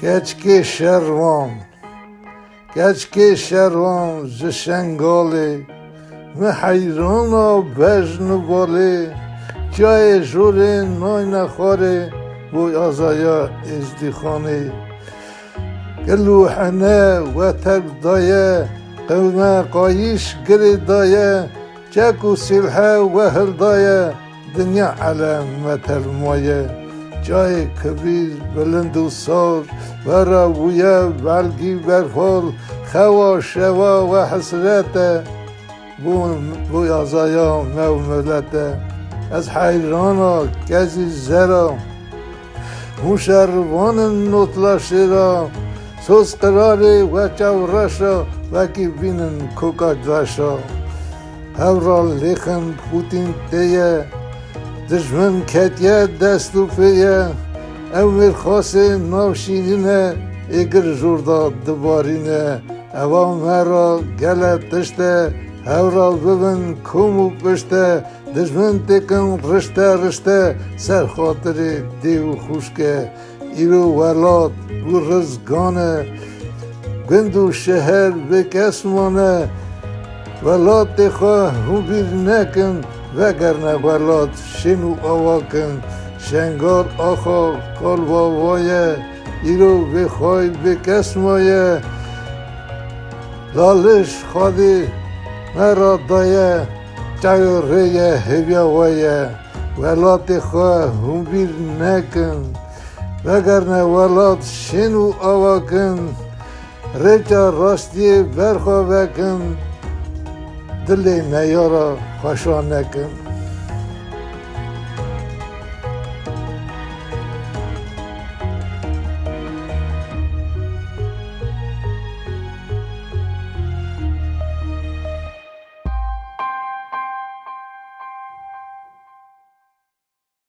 کچک شروان ز شنگاله من حیران و بجن باله جای جور نای نخوره بوی آزایا ازدیخانه گلوحنه و تب دایه قومه قایش گری دایه جک و سلحه و هل دایه دنیا علم متر مایه جای کبیر بلند و سار و رویه بلگی برفال خوا شوا و حسرت بوی آزایا مو ملت از حیرانا گزی زرا موشروان نطلاشی را سوز قراری و چورشا وکی بینن کوکاجوشا هورا لیخن پوتین تیه دشمن کتیه دستو فیه امیر خاص نوشینینه اگر جوردا دبارینه اوا مرا گله تشته هورا ببن کومو پشته دشمن تکن رشته سر خاطر دیو خوشکه ایرو ولاد و رزگانه گندو شهر به کسمانه ولاد تخواه هم بیر نکن وگرنه ولاد شنو آواکن شنگار آخا کال واوایه ایرو بخوای به کسمایه لالش خادی مرا دایه چایوریه هیویاوایه ولاد خواه هم بیر نکن وگرنه ولاد شنو آواکن ریچا راستی برخوا بکن دل نیارا خوشا نکن